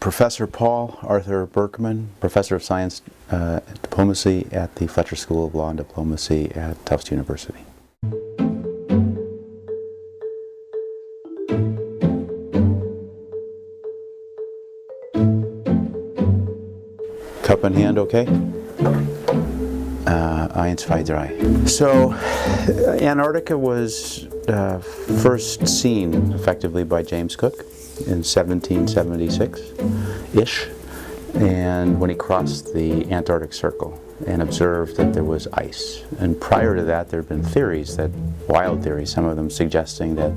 Professor Paul Arthur Berkman, Professor of Science Diplomacy at the Fletcher School of Law and Diplomacy at Tufts University. Cup in hand, okay? Eins, zwei, drei. So, Antarctica was first seen effectively by James Cook in 1776-ish, and when he crossed the Antarctic Circle and observed that there was ice. And prior to that, there had been theories, that wild theories, some of them suggesting that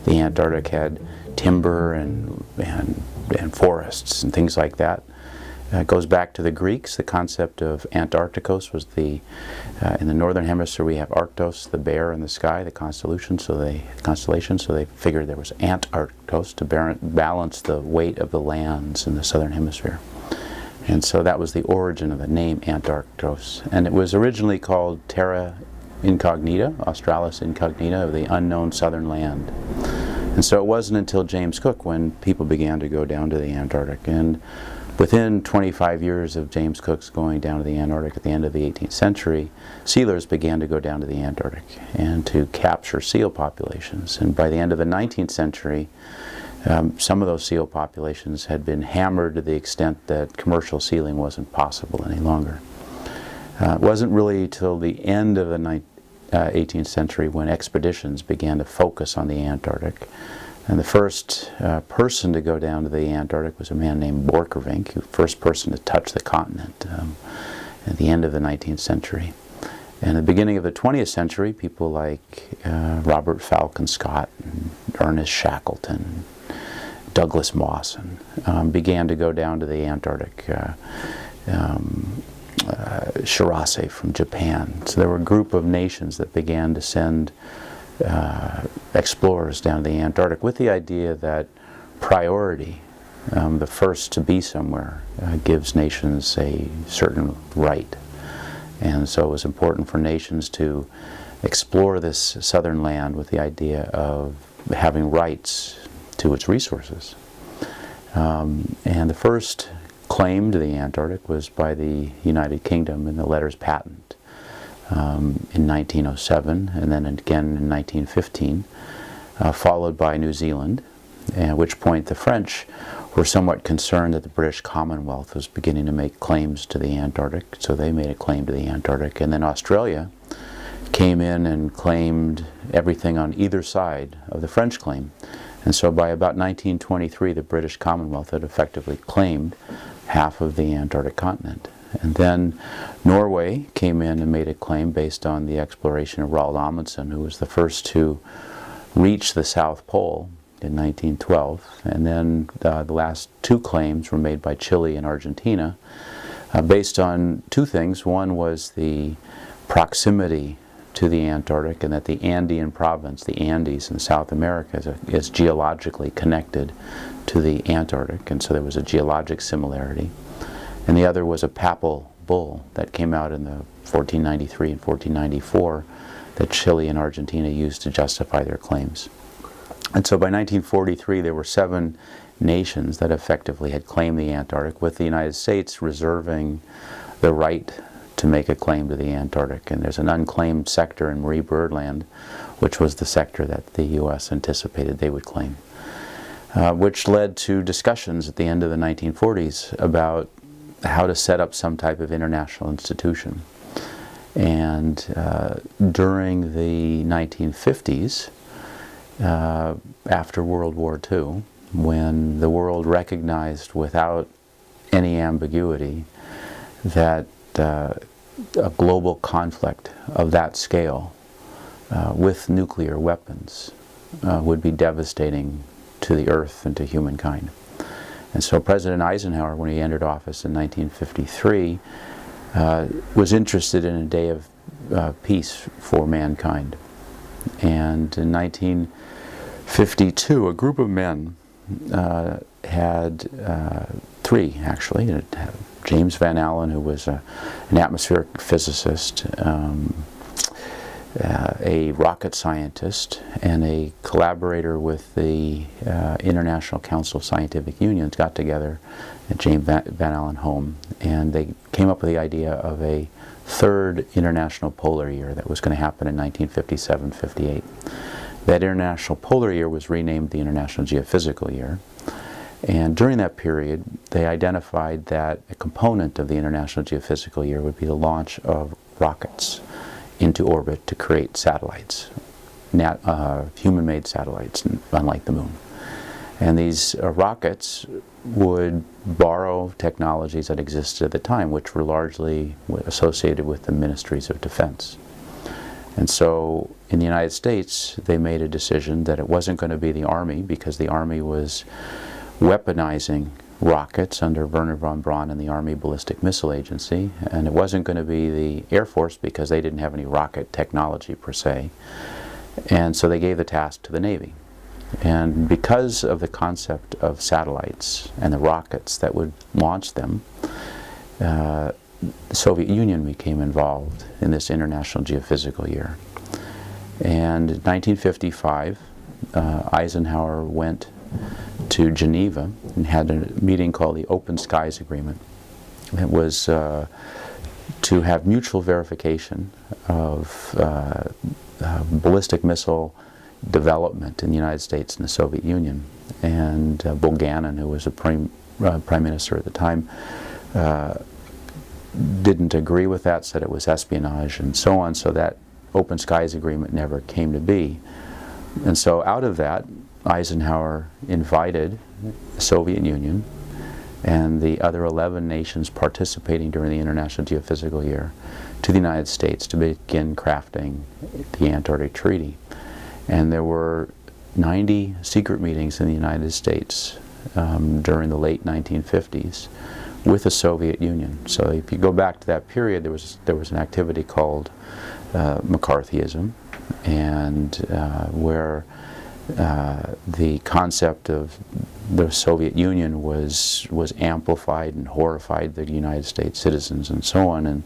the Antarctic had timber and forests and things like that. It goes back to the Greeks. The concept of Antarcticos was in the northern hemisphere we have Arctos, the bear in the sky, the constellation. So they figured there was Antarctos to balance the weight of the lands in the southern hemisphere. And so that was the origin of the name Antarctos. And it was originally called Terra Incognita, Australis Incognita, the unknown southern land. And so it wasn't until James Cook when people began to go down to the Antarctic. And within 25 years of James Cook's going down to the Antarctic at the end of the 18th century, sealers began to go down to the Antarctic and to capture seal populations. And by the end of the 19th century, some of those seal populations had been hammered to the extent that commercial sealing wasn't possible any longer. It wasn't really till the end of the 18th century when expeditions began to focus on the Antarctic. And the first person to go down to the Antarctic was a man named Borchgrevink, the first person to touch the continent at the end of the 19th century. And at the beginning of the 20th century, people like Robert Falcon Scott, and Ernest Shackleton, Douglas Mawson began to go down to the Antarctic. Shirase from Japan. So there were a group of nations that began to send explorers down to the Antarctic with the idea that priority, the first to be somewhere, gives nations a certain right. And so it was important for nations to explore this southern land with the idea of having rights to its resources. And the first claim to the Antarctic was by the United Kingdom in the letters patent in 1907, and then again in 1915, followed by New Zealand, at which point the French were somewhat concerned that the British Commonwealth was beginning to make claims to the Antarctic, so they made a claim to the Antarctic. And then Australia came in and claimed everything on either side of the French claim. And so by about 1923, the British Commonwealth had effectively claimed half of the Antarctic continent. And then Norway came in and made a claim based on the exploration of Roald Amundsen, who was the first to reach the South Pole in 1912. And then the last two claims were made by Chile and Argentina based on two things. One was the proximity to the Antarctic, and that the Andean province, the Andes in South America, is geologically connected to the Antarctic, and so there was a geologic similarity. And the other was a papal bull that came out in the 1493 and 1494 that Chile and Argentina used to justify their claims. And so by 1943 there were 7 nations that effectively had claimed the Antarctic, with the United States reserving the right to make a claim to the Antarctic. And there's an unclaimed sector in Marie Birdland, which was the sector that the U.S. anticipated they would claim, which led to discussions at the end of the 1940s about how to set up some type of international institution. And during the 1950s, after World War II, when the world recognized without any ambiguity that a global conflict of that scale with nuclear weapons would be devastating to the Earth and to humankind. And so President Eisenhower, when he entered office in 1953, was interested in a day of peace for mankind. And in 1952, a group of men had 3 actually. James Van Allen, who was an atmospheric physicist, a rocket scientist and a collaborator with the International Council of Scientific Unions got together at James Van Allen home, and they came up with the idea of a third international polar year that was going to happen in 1957-58. That international polar year was renamed the International Geophysical Year, and during that period they identified that a component of the International Geophysical Year would be the launch of rockets into orbit to create satellites, human-made satellites, unlike the moon. And these rockets would borrow technologies that existed at the time, which were largely associated with the ministries of defense. And so in the United States, they made a decision that it wasn't going to be the Army, because the Army was weaponizing rockets under Wernher von Braun and the Army Ballistic Missile Agency, and it wasn't going to be the Air Force because they didn't have any rocket technology per se, and so they gave the task to the Navy. And because of the concept of satellites and the rockets that would launch them, the Soviet Union became involved in this International Geophysical Year. And in 1955, Eisenhower went to Geneva and had a meeting called the Open Skies Agreement. It was to have mutual verification of ballistic missile development in the United States and the Soviet Union. And Bulganin, who was a prime minister at the time, didn't agree with that, said it was espionage and so on, so that Open Skies Agreement never came to be. And so out of that, Eisenhower invited the Soviet Union and the other 11 nations participating during the International Geophysical Year to the United States to begin crafting the Antarctic Treaty. And there were 90 secret meetings in the United States during the late 1950s with the Soviet Union. So if you go back to that period, there was an activity called McCarthyism, and where the concept of the Soviet Union was amplified and horrified the United States citizens and so on.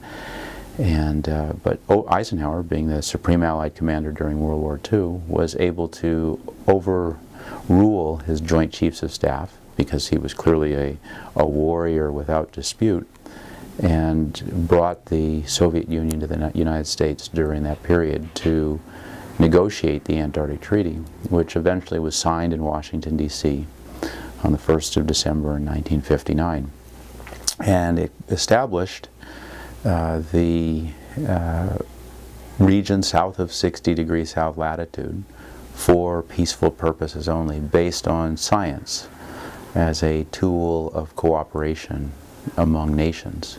But Eisenhower, being the Supreme Allied Commander during World War II, was able to overrule his Joint Chiefs of Staff, because he was clearly a warrior without dispute, and brought the Soviet Union to the United States during that period to negotiate the Antarctic Treaty, which eventually was signed in Washington, D.C. on the 1st of December in 1959. And it established the region south of 60 degrees south latitude for peaceful purposes only, based on science as a tool of cooperation among nations.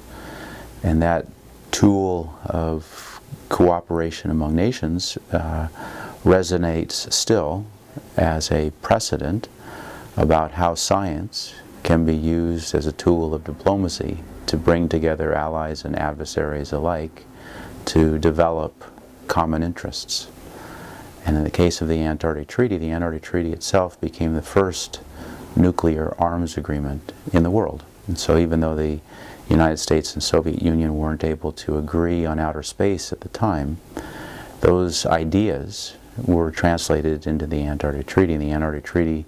And that tool of cooperation among nations resonates still as a precedent about how science can be used as a tool of diplomacy to bring together allies and adversaries alike to develop common interests. And in the case of the Antarctic Treaty itself became the first nuclear arms agreement in the world. And so even though the United States and Soviet Union weren't able to agree on outer space at the time, those ideas were translated into the Antarctic Treaty, and the Antarctic Treaty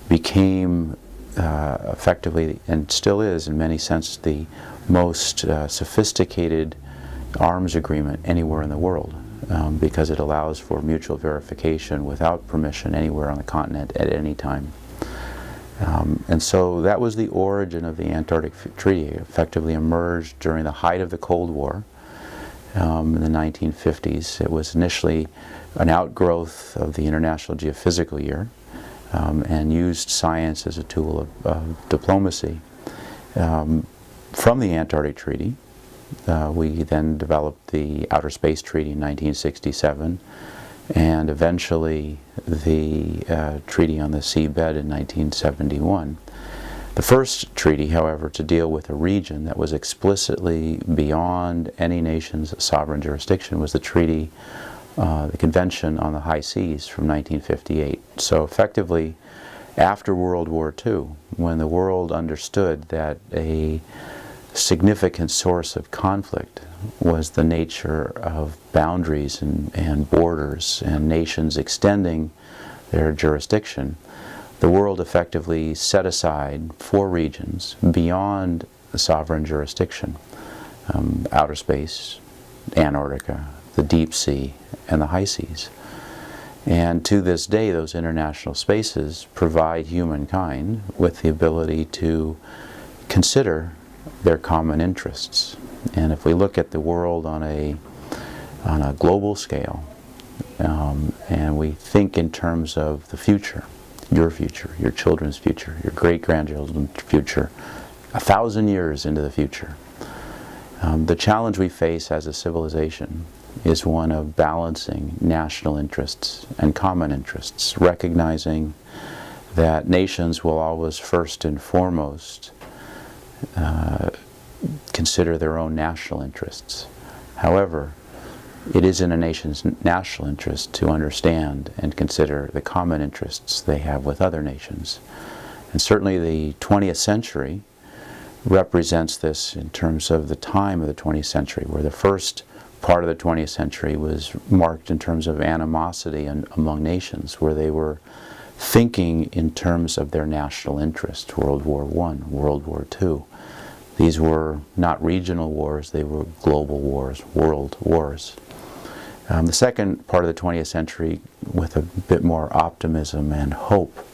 became effectively, and still is in many senses, the most sophisticated arms agreement anywhere in the world, because it allows for mutual verification without permission anywhere on the continent at any time. And so that was the origin of the Antarctic Treaty. It effectively emerged during the height of the Cold War in the 1950s. It was initially an outgrowth of the International Geophysical Year, and used science as a tool of diplomacy. From the Antarctic Treaty, we then developed the Outer Space Treaty in 1967, and eventually the Treaty on the Seabed in 1971. The first treaty, however, to deal with a region that was explicitly beyond any nation's sovereign jurisdiction was the treaty, the Convention on the High Seas from 1958. So effectively, after World War II, when the world understood that a significant source of conflict was the nature of boundaries and borders and nations extending their jurisdiction. The world effectively set aside 4 regions beyond the sovereign jurisdiction: outer space, Antarctica, the deep sea, and the high seas. And to this day, those international spaces provide humankind with the ability to consider their common interests. And if we look at the world on a global scale, and we think in terms of the future, your children's future, your great-grandchildren's future, 1,000 years into the future, the challenge we face as a civilization is one of balancing national interests and common interests, recognizing that nations will always first and foremost consider their own national interests. However, it is in a nation's national interest to understand and consider the common interests they have with other nations. And certainly the 20th century represents this in terms of the time of the 20th century, where the first part of the 20th century was marked in terms of animosity among nations, where they were thinking in terms of their national interest. World War I, World War II. These were not regional wars, they were global wars, world wars. The second part of the 20th century, with a bit more optimism and hope,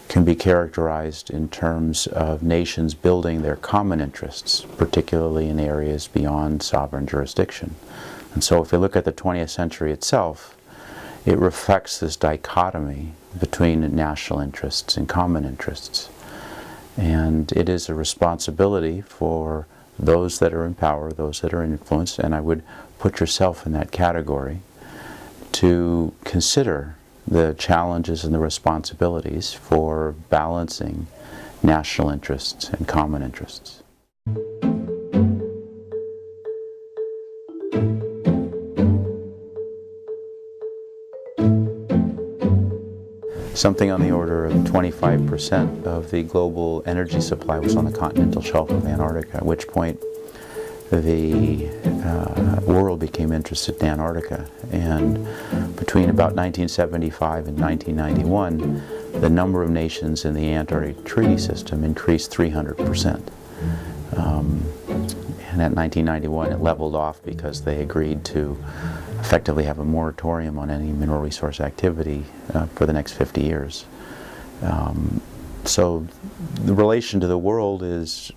can be characterized in terms of nations building their common interests, particularly in areas beyond sovereign jurisdiction. And so if we look at the 20th century itself, it reflects this dichotomy between national interests and common interests. And it is a responsibility for those that are in power, those that are in influence, and I would put yourself in that category, to consider the challenges and the responsibilities for balancing national interests and common interests. Something on the order of 25% of the global energy supply was on the continental shelf of Antarctica, at which point the world became interested in Antarctica. And between about 1975 and 1991, the number of nations in the Antarctic Treaty System increased 300%. And at 1991 it leveled off because they agreed to effectively have a moratorium on any mineral resource activity for the next 50 years. So the relation to the world is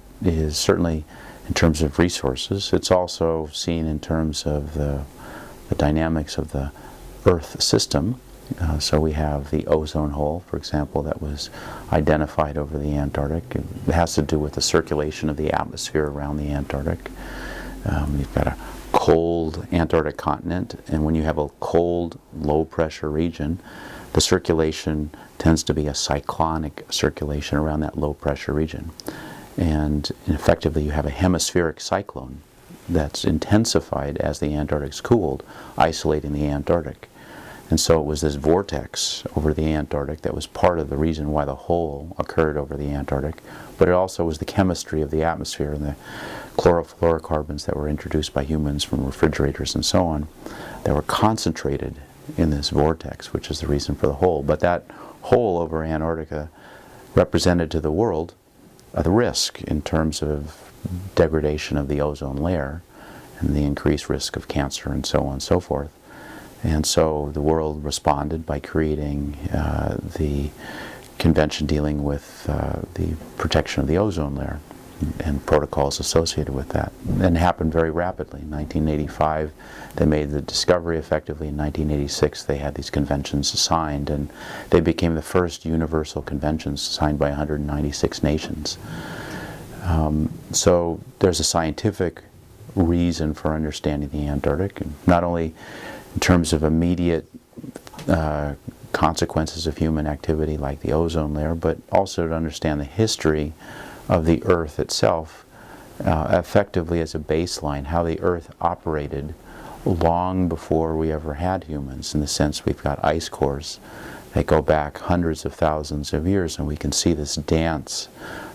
certainly in terms of resources. It's also seen in terms of the dynamics of the Earth system. So we have the ozone hole, for example, that was identified over the Antarctic. It has to do with the circulation of the atmosphere around the Antarctic. You've got a cold Antarctic continent, and when you have a cold, low-pressure region, the circulation tends to be a cyclonic circulation around that low-pressure region. And effectively you have a hemispheric cyclone that's intensified as the Antarctic's cooled, isolating the Antarctic. And so it was this vortex over the Antarctic that was part of the reason why the hole occurred over the Antarctic, but it also was the chemistry of the atmosphere and the chlorofluorocarbons that were introduced by humans from refrigerators and so on that were concentrated in this vortex, which is the reason for the hole. But that hole over Antarctica represented to the world the risk in terms of degradation of the ozone layer and the increased risk of cancer and so on and so forth. And so the world responded by creating the convention dealing with the protection of the ozone layer and protocols associated with that. And it happened very rapidly. In 1985, they made the discovery effectively. In 1986, they had these conventions signed, and they became the first universal conventions signed by 196 nations. So there's a scientific reason for understanding the Antarctic, not only in terms of immediate consequences of human activity like the ozone layer, but also to understand the history of the Earth itself, effectively as a baseline, how the Earth operated long before we ever had humans, in the sense we've got ice cores that go back hundreds of thousands of years, and we can see this dance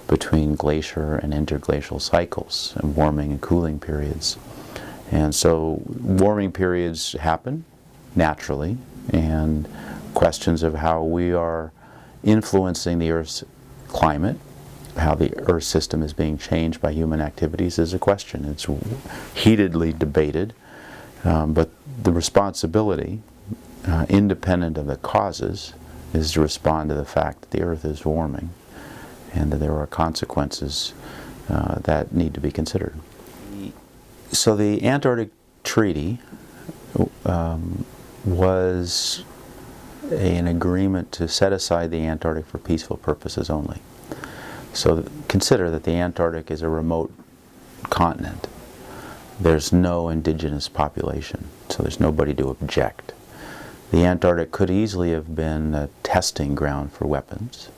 between glacier and interglacial cycles and warming and cooling periods. And so warming periods happen naturally, and questions of how we are influencing the Earth's climate, how the Earth system is being changed by human activities is a question. It's heatedly debated, but the responsibility, independent of the causes, is to respond to the fact that the Earth is warming and that there are consequences that need to be considered. So the Antarctic Treaty was an agreement to set aside the Antarctic for peaceful purposes only. So consider that the Antarctic is a remote continent. There's no indigenous population, so there's nobody to object. The Antarctic could easily have been a testing ground for weapons,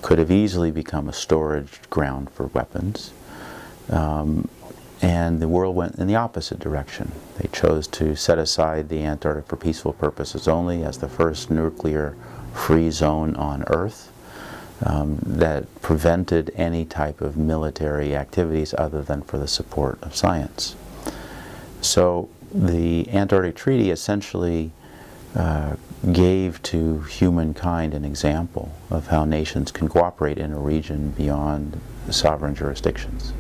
could have easily become a storage ground for weapons, and the world went in the opposite direction. They chose to set aside the Antarctic for peaceful purposes only as the first nuclear-free zone on Earth that prevented any type of military activities other than for the support of science. So the Antarctic Treaty essentially gave to humankind an example of how nations can cooperate in a region beyond sovereign jurisdictions.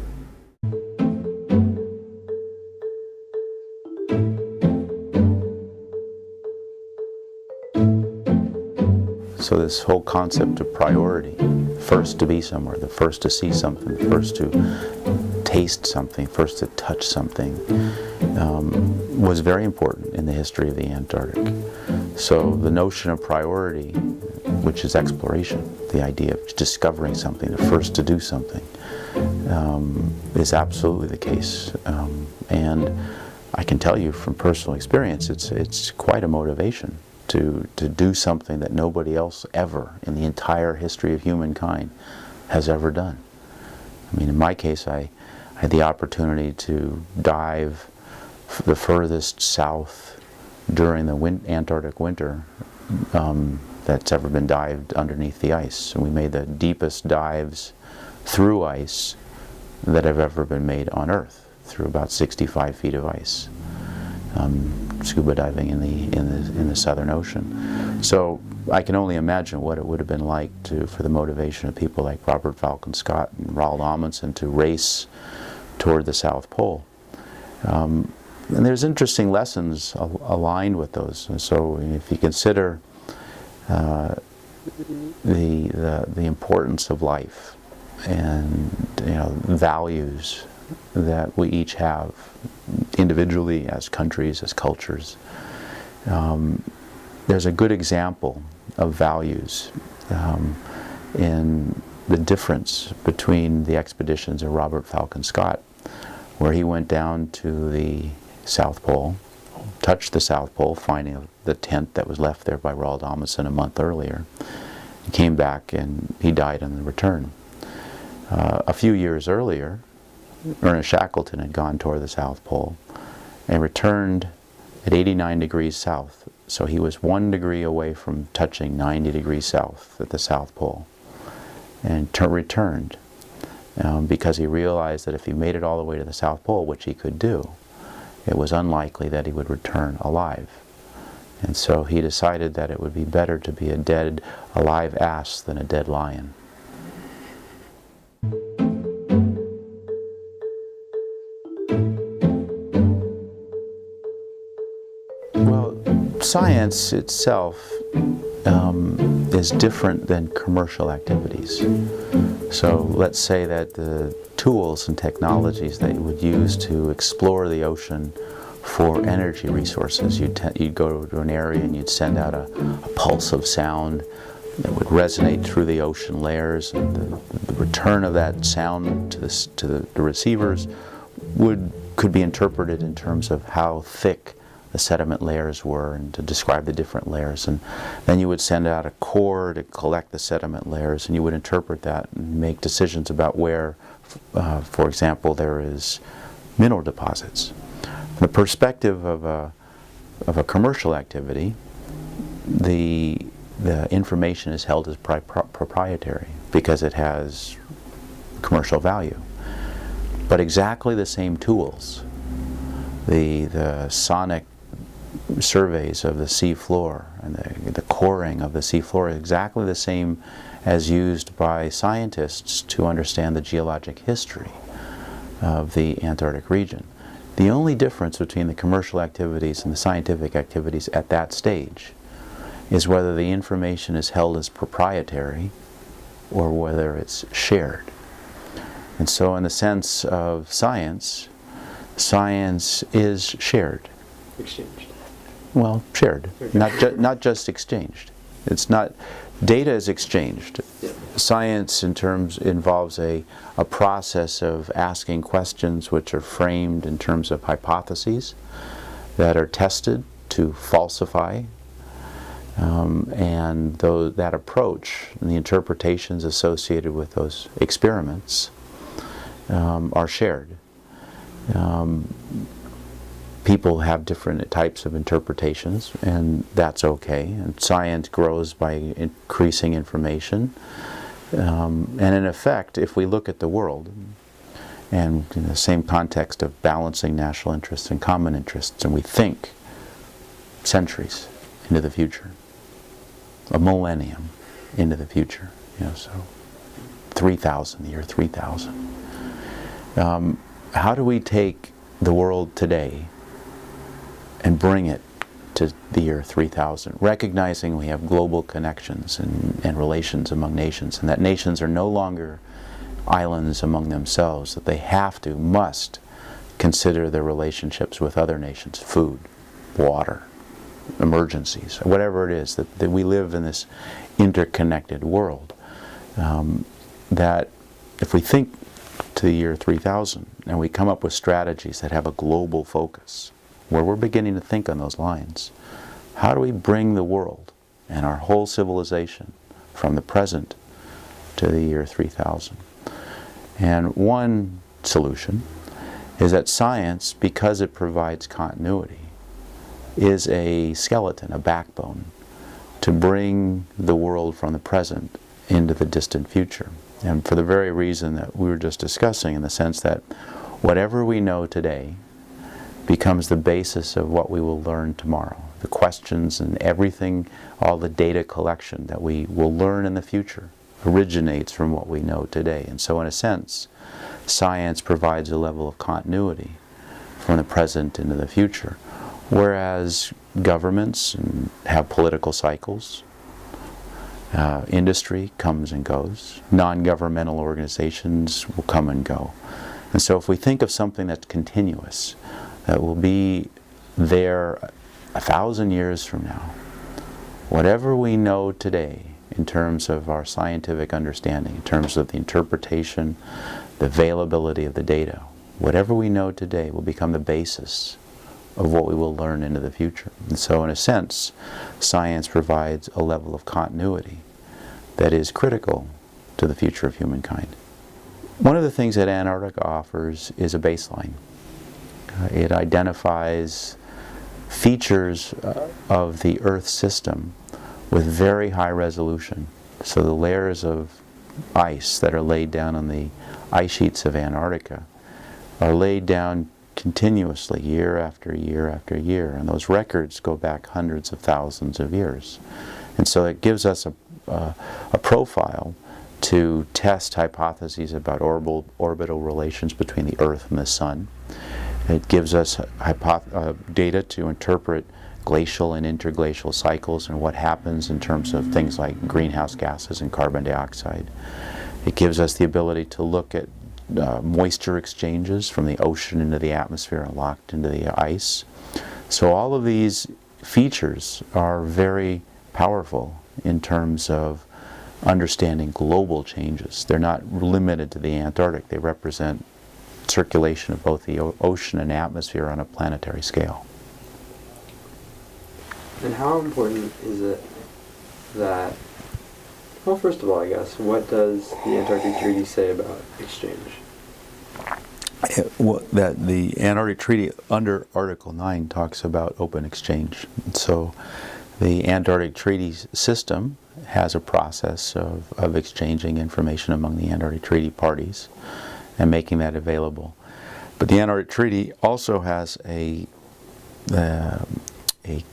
So this whole concept of priority, first to be somewhere, the first to see something, the first to taste something, first to touch something, was very important in the history of the Antarctic. So the notion of priority, which is exploration, the idea of discovering something, the first to do something, is absolutely the case. And I can tell you from personal experience, it's quite a motivation to do something that nobody else ever in the entire history of humankind has ever done. I mean, in my case, I had the opportunity to dive the furthest south during the Antarctic winter that's ever been dived underneath the ice. And we made the deepest dives through ice that have ever been made on Earth, through about 65 feet of ice. Scuba diving in the Southern Ocean. So I can only imagine what it would have been like for the motivation of people like Robert Falcon Scott and Roald Amundsen to race toward the South Pole. And there's interesting lessons aligned with those. And so if you consider the importance of life and values that we each have individually, as countries, as cultures, there's a good example of values in the difference between the expeditions of Robert Falcon Scott, where he went down to the South Pole, touched the South Pole, finding the tent that was left there by Roald Amundsen a month earlier. He came back and he died on the return. A few years earlier, Ernest Shackleton had gone toward the South Pole and returned at 89 degrees south. So he was 1 degree away from touching 90 degrees south at the South Pole, and returned because he realized that if he made it all the way to the South Pole, which he could do, it was unlikely that he would return alive. And so he decided that it would be better to be a dead, alive ass than a dead lion. Science itself is different than commercial activities. So let's say that the tools and technologies that you would use to explore the ocean for energy resources, you'd go to an area and you'd send out a pulse of sound that would resonate through the ocean layers, and the return of that sound to the receivers could be interpreted in terms of how thick the sediment layers were, and to describe the different layers. And then you would send out a core to collect the sediment layers, and you would interpret that and make decisions about where, for example, there is mineral deposits. From the perspective of a commercial activity, the information is held as proprietary because it has commercial value. But exactly the same tools, the sonic surveys of the sea floor and the coring of the sea floor, is exactly the same as used by scientists to understand the geologic history of the Antarctic region. The only difference between the commercial activities and the scientific activities at that stage is whether the information is held as proprietary or whether it's shared. And so in the sense of science, science is shared. Exchanged. Well, shared, not just exchanged. It's not, data is exchanged. Yeah. Science involves a process of asking questions which are framed in terms of hypotheses that are tested to falsify, and that approach and the interpretations associated with those experiments are shared. People have different types of interpretations, and that's okay. And science grows by increasing information. And in effect, if we look at the world, and in the same context of balancing national interests and common interests, and we think centuries into the future, a millennium into the future, so 3000, the year 3000. How do we take the world today and bring it to the year 3000, recognizing we have global connections and relations among nations, and that nations are no longer islands among themselves, that they must consider their relationships with other nations, food, water, emergencies, whatever it is, that we live in this interconnected world, that if we think to the year 3000 and we come up with strategies that have a global focus, where we're beginning to think on those lines, how do we bring the world and our whole civilization from the present to the year 3000? And one solution is that science, because it provides continuity, is a skeleton, a backbone, to bring the world from the present into the distant future. And for the very reason that we were just discussing, in the sense that whatever we know today becomes the basis of what we will learn tomorrow. The questions and everything, all the data collection that we will learn in the future originates from what we know today. And so in a sense, science provides a level of continuity from the present into the future. Whereas governments have political cycles, industry comes and goes, non-governmental organizations will come and go. And so if we think of something that's continuous, that will be there 1,000 years from now, whatever we know today in terms of our scientific understanding, in terms of the interpretation, the availability of the data, whatever we know today will become the basis of what we will learn into the future. And so in a sense, science provides a level of continuity that is critical to the future of humankind. One of the things that Antarctica offers is a baseline. It identifies features of the Earth system with very high resolution. So the layers of ice that are laid down on the ice sheets of Antarctica are laid down continuously, year after year after year, and those records go back hundreds of thousands of years. And so it gives us a profile to test hypotheses about orbital relations between the Earth and the Sun. It gives us data to interpret glacial and interglacial cycles and what happens in terms of things like greenhouse gases and carbon dioxide. It gives us the ability to look at moisture exchanges from the ocean into the atmosphere and locked into the ice. So all of these features are very powerful in terms of understanding global changes. They're not limited to the Antarctic. They represent circulation of both the ocean and atmosphere on a planetary scale. And how important is it that, well, first of all, I guess, what does the Antarctic Treaty say about exchange? That the Antarctic Treaty under Article 9 talks about open exchange. So the Antarctic Treaty system has a process of exchanging information among the Antarctic Treaty parties and making that available. But the Antarctic Treaty also has a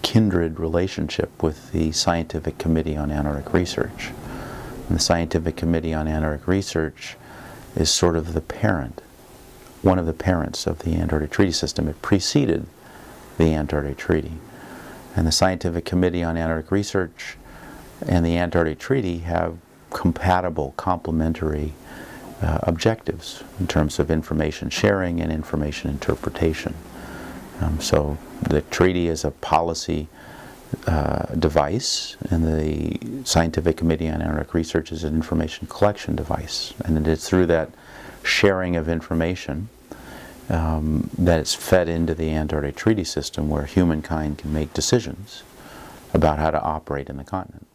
kindred relationship with the Scientific Committee on Antarctic Research. And the Scientific Committee on Antarctic Research is sort of the parent, one of the parents of the Antarctic Treaty System. It preceded the Antarctic Treaty. And the Scientific Committee on Antarctic Research and the Antarctic Treaty have compatible, complementary objectives in terms of information sharing and information interpretation. So the treaty is a policy device, and the Scientific Committee on Antarctic Research is an information collection device. And it is through that sharing of information that it's fed into the Antarctic Treaty System, where humankind can make decisions about how to operate in the continent.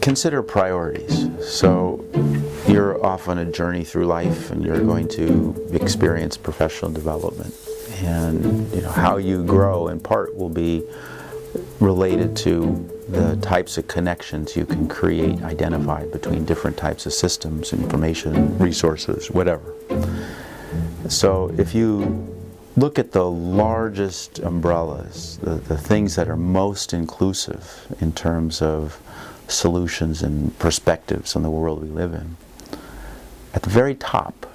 Consider priorities. So you're off on a journey through life, and you're going to experience professional development. And how you grow in part will be related to the types of connections you can create, identified between different types of systems, information, resources, whatever. So if you look at the largest umbrellas, the things that are most inclusive in terms of solutions and perspectives on the world we live in, at the very top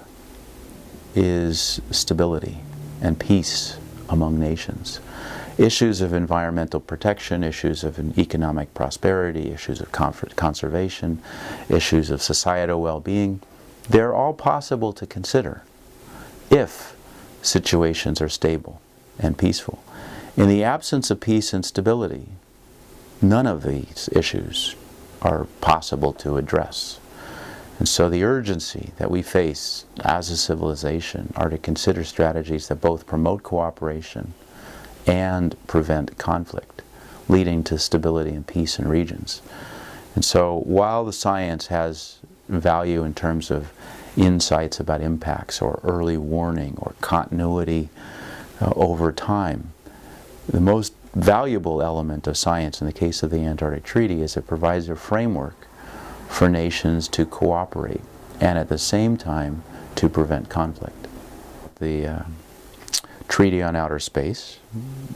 is stability and peace among nations. Issues of environmental protection, issues of economic prosperity, issues of conservation, issues of societal well-being, they're all possible to consider if situations are stable and peaceful. In the absence of peace and stability, none of these issues are possible to address. And so the urgency that we face as a civilization are to consider strategies that both promote cooperation and prevent conflict, leading to stability and peace in regions. And so while the science has value in terms of insights about impacts or early warning or continuity over time, the most valuable element of science in the case of the Antarctic Treaty is it provides a framework for nations to cooperate and at the same time to prevent conflict. The Treaty on Outer Space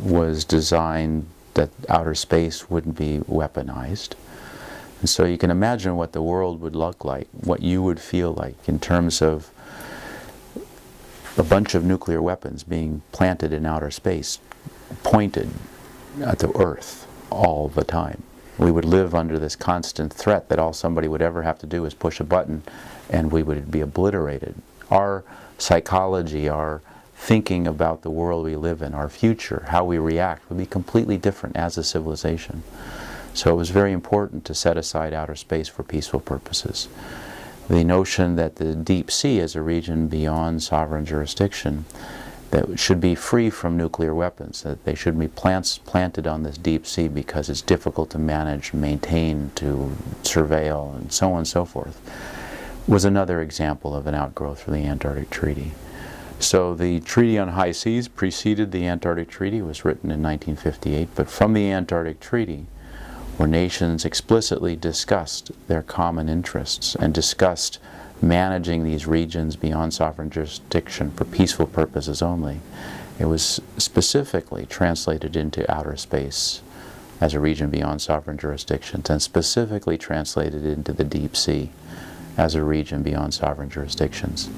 was designed that outer space wouldn't be weaponized. And so you can imagine what the world would look like, what you would feel like in terms of a bunch of nuclear weapons being planted in outer space, pointed at the Earth all the time. We would live under this constant threat that all somebody would ever have to do is push a button and we would be obliterated. Our psychology, our thinking about the world we live in, our future, how we react, would be completely different as a civilization. So it was very important to set aside outer space for peaceful purposes. The notion that the deep sea is a region beyond sovereign jurisdiction that should be free from nuclear weapons, that they should be planted on this deep sea because it's difficult to manage, maintain, to surveil, and so on and so forth, was another example of an outgrowth for the Antarctic Treaty. So the Treaty on High Seas preceded the Antarctic Treaty. It was written in 1958, but from the Antarctic Treaty, where nations explicitly discussed their common interests and discussed managing these regions beyond sovereign jurisdiction for peaceful purposes only, it was specifically translated into outer space as a region beyond sovereign jurisdictions, and specifically translated into the deep sea as a region beyond sovereign jurisdictions.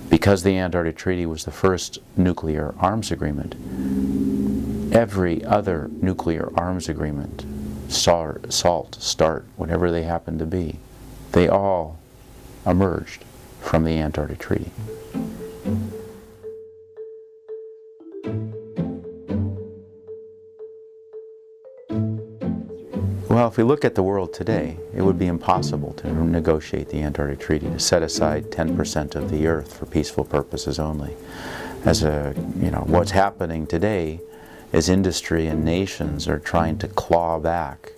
Because the Antarctic Treaty was the first nuclear arms agreement, every other nuclear arms agreement, SALT, START, whatever they happen to be, they all emerged from the Antarctic Treaty. Well, if we look at the world today, it would be impossible to negotiate the Antarctic Treaty, to set aside 10% of the Earth for peaceful purposes only. What's happening today is industry and nations are trying to claw back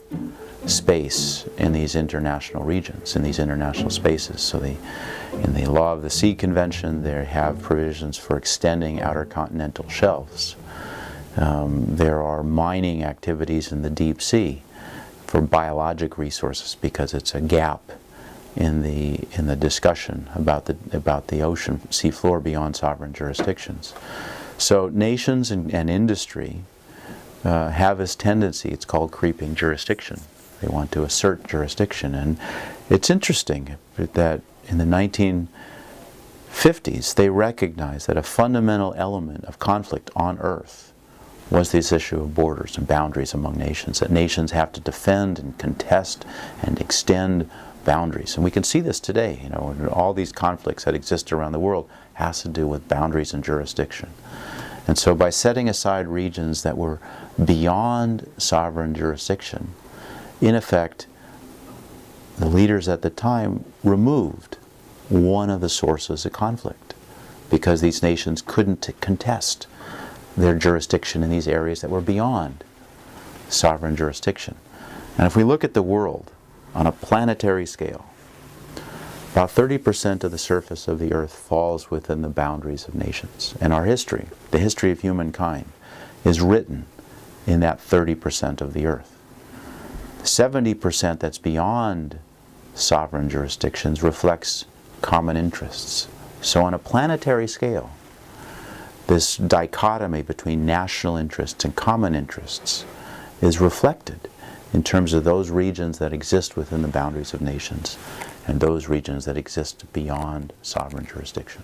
space in these international regions, in these international spaces. So in the Law of the Sea Convention, they have provisions for extending outer continental shelves. There are mining activities in the deep sea for biologic resources, because it's a gap in the discussion about the ocean seafloor beyond sovereign jurisdictions. So nations and industry have this tendency, it's called creeping jurisdiction. They want to assert jurisdiction. And it's interesting that in the 1950s they recognized that a fundamental element of conflict on Earth was this issue of borders and boundaries among nations, that nations have to defend and contest and extend boundaries. And we can see this today, you know, all these conflicts that exist around the world has to do with boundaries and jurisdiction. And so by setting aside regions that were beyond sovereign jurisdiction, in effect, the leaders at the time removed one of the sources of conflict, because these nations couldn't contest their jurisdiction in these areas that were beyond sovereign jurisdiction. And if we look at the world on a planetary scale, about 30% of the surface of the Earth falls within the boundaries of nations. And our history, the history of humankind, is written in that 30% of the Earth. 70% that's beyond sovereign jurisdictions reflects common interests. So on a planetary scale, this dichotomy between national interests and common interests is reflected in terms of those regions that exist within the boundaries of nations and those regions that exist beyond sovereign jurisdiction.